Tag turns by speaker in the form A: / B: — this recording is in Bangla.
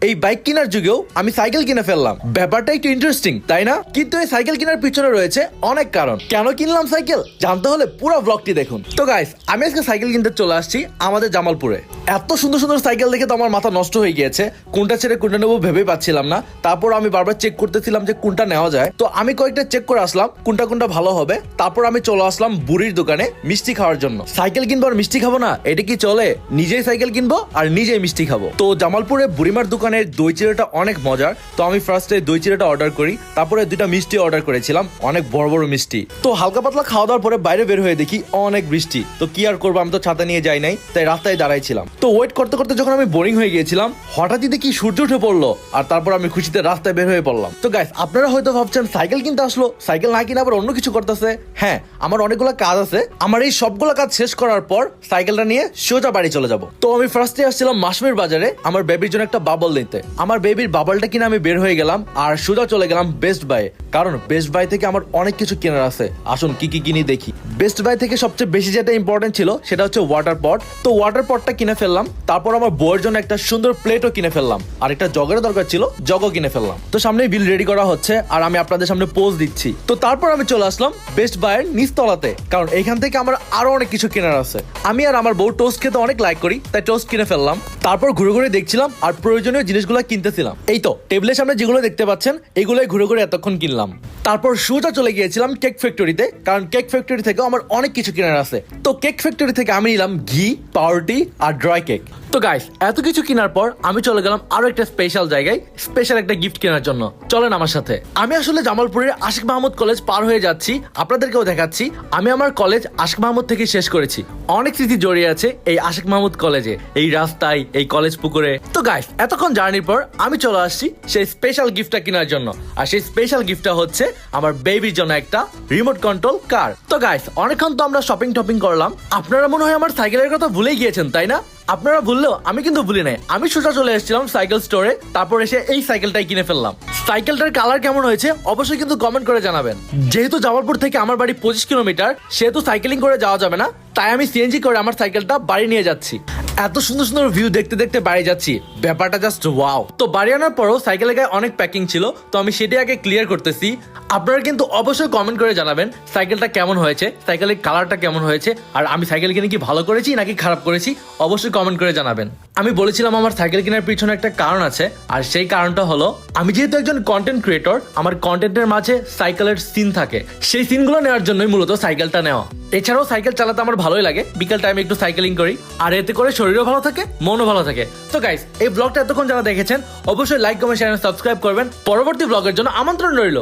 A: এই বাইক কেনার যুগেও আমি সাইকেল কিনে ফেললাম। ব্যাপারটা একটু ইন্টারেস্টিং, তাই না? কিন্তু এই সাইকেল কেনার পিছনে রয়েছে অনেক কারণ। কেন কিনলাম সাইকেল জানতে হলে পুরো ব্লগটি দেখুন। তো গাইস, আমি আজকে সাইকেল কিনতে চলে আসছি আমাদের জামালপুরে। এত সুন্দর সুন্দর সাইকেল দেখে তো আমার মাথা নষ্ট হয়ে গিয়েছে, কোনটা ছেড়ে কোনটা নেবো ভেবেই পাচ্ছিলাম না। তারপর আমি বারবার চেক করতেছিলাম যে কোনটা নেওয়া যায়। তো আমি কয়েকটা চেক করে আসলাম কোনটা কোনটা ভালো হবে। তারপর আমি চলে আসলাম বুড়ির দোকানে মিষ্টি খাওয়ার জন্য। সাইকেল কিনবো আর মিষ্টি খাবো না, এটা কি চলে? নিজেই সাইকেল কিনবো আর নিজেই মিষ্টি খাবো। তো জামালপুরে বুড়িমার দোকানের দই চিড়াটা অনেক মজার। তো আমি ফার্স্টে দই চিড়াটা অর্ডার করি, তারপরে দুইটা মিষ্টি অর্ডার করেছিলাম, অনেক বড় বড় মিষ্টি। তো হালকা পাতলা খাওয়া দাওয়ার পরে বাইরে বের হয়ে দেখি অনেক বৃষ্টি। তো কি আর করবো, আমি তো ছাতা নিয়ে যাই নাই, তাই রাস্তায় দাঁড়াইছিলাম। তো ওয়েট করতে করতে যখন আমি বোরিং হয়ে গিয়েছিলাম, হঠাৎই দেখি সূর্য উঠে পড়লো, আর তারপর আমি খুশিতে রাস্তায় বের হয়ে পড়লাম। তো গাইস, আপনারা হয়তো ভাবছেন সাইকেল কিনতে আসলো, সাইকেল না কিনে আবার অন্য কিছু করতেছে। হ্যাঁ, আমার অনেকগুলো কাজ আছে। আমার এই সবগুলো কাজ শেষ করার পর সাইকেলটা নিয়ে সোজা বাড়ি চলে যাব। তো আমি ফার্স্টে আসছিলাম মাসমির বাজারে আমার বেবির জন্য একটা বাবল নিতে। আমার বেবির বাবলটা কিনে আমি বের হয়ে গেলাম আর সোজা চলে গেলাম বেস্ট বাই, কারণ বেস্ট বাই থেকে আমার অনেক কিছু কেনার আছে। আসুন কি কি কিনি দেখি। বেস্ট বাই থেকে সবচেয়ে বেশি যেটা ইম্পর্টেন্ট ছিল সেটা হচ্ছে ওয়াটার পট। তো ওয়াটার পটটা কিনে ফেললাম। তারপর আমার বউয়ের জন্য একটা সুন্দর প্লেটও কিনে ফেললাম, আর একটা জগের দরকার ছিল, জগও কিনে ফেললাম। তো সামনে বিল রেডি করা হচ্ছে আর আমি আপনাদের সামনে পোজ দিচ্ছি। তো তারপর আমি চলে আসলাম বেস্ট বাইয়ের নিচতলাতে, কারণ এইখান থেকে আমার আরো অনেক কিছু কেনার আছে। আমি আর আমার বউ টোস্ট খেতে অনেক লাইক করি, তাই টোস্ট কিনে ফেললাম। তারপর ঘুরে ঘুরে দেখছিলাম আর প্রয়োজনীয় জিনিসগুলো কিনতেছিলাম। এই তো টেবিলের সামনে যেগুলো দেখতে পাচ্ছেন এগুলোই ঘুরে ঘুরে এতক্ষণ কিনলাম। তারপর সোজা চলে গিয়েছিলাম কেক ফ্যাক্টরিতে, কারণ কেক ফ্যাক্টরি থেকে আমার অনেক কিছু কেনার আছে। তো কেক ফ্যাক্টরি থেকে আমি নিলাম ঘি, পাউরুটি আর ড্রাই কেক। তো গাইস, এত কিছু কেনার পর আমি চলে গেলাম আরো একটা স্পেশাল জায়গায়, স্পেশাল একটা গিফট কেনার জন্য। চলেন আমার সাথে। আমি আসলে জামালপুরের আশিক মাহমুদ কলেজ পার হয়ে যাচ্ছি, আপনাদেরকেও দেখাচ্ছি। আমি আমার কলেজ আশিক মাহমুদ থেকে শেষ করেছি। অনেক স্মৃতি জড়িয়ে আছে এই আশিক মাহমুদ কলেজে, এই রাস্তায়, এই কলেজ পুকুরে। তো গাইস, এতক্ষণ জার্নির পর আমি চলে আসছি সেই স্পেশাল গিফটটা কেনার জন্য। আর সেই স্পেশাল গিফটটা হচ্ছে আমার বেবির জন্য একটা রিমোট কন্ট্রোল কার। তো গাইস, অনেকক্ষণ তো আমরা শপিং টপিং করলাম। আপনারা মনে হয় আমার সাইকেলের কথা ভুলে গিয়েছেন, তাই না? আপনারা ভুললেও আমি কিন্তু ভুলি নাই। আমি সোজা চলে এসেছিলাম সাইকেল স্টোরে, তারপর এসে এই সাইকেলটাই কিনে ফেললাম। সাইকেলটার কালার কেমন হয়েছে অবশ্যই কিন্তু কমেন্ট করে জানাবেন। যেহেতু জামালপুর থেকে আমার বাড়ি 25 কিলোমিটার, সেহেতু সাইকেলিং করে যাওয়া যাবে না, তাই আমি সিএনজি করে আমার সাইকেলটা বাড়ি নিয়ে যাচ্ছি। এত সুন্দর সুন্দর ভিউ দেখতে দেখতে বাড়ি যাচ্ছি, ব্যাপারটা জাস্ট ওয়াও। তো বাড়ি আনার পরও সাইকেলের গায়ে অনেক প্যাকিং ছিল, তো আমি সেটাই আগে ক্লিয়ার করতেছি। আপনারা কিন্তু অবশ্যই কমেন্ট করে জানাবেন সাইকেলটা কেমন হয়েছে, সাইকেলের কালারটা কেমন হয়েছে, আর আমি সাইকেল কিনে কি ভালো করেছি নাকি খারাপ করেছি অবশ্যই কমেন্ট করে জানাবেন। আমি বলেছিলাম আমার সাইকেল কেনার পিছনে একটা কারণ আছে, আর সেই কারণটা হলো আমি যেহেতু একজন কন্টেন্ট ক্রিয়েটর, আমার কন্টেন্টের মাঝে সাইকেলের সিন থাকে। সেই সিনগুলো নেওয়ার জন্যই মূলত সাইকেলটা নেওয়া। এছাড়াও সাইকেল চালাতে আমার ভালোই লাগে, বিকেল টাইমে একটু সাইকেলিং করি, আর এতে করে শরীরও ভালো থাকে, মনও ভালো থাকে। তো গাইস, এই ব্লগটা এতক্ষণ যারা দেখেছেন অবশ্যই লাইক, কমেন্ট, শেয়ার, সাবস্ক্রাইব করবেন। পরবর্তী ব্লগের জন্য আমন্ত্রণ রইল।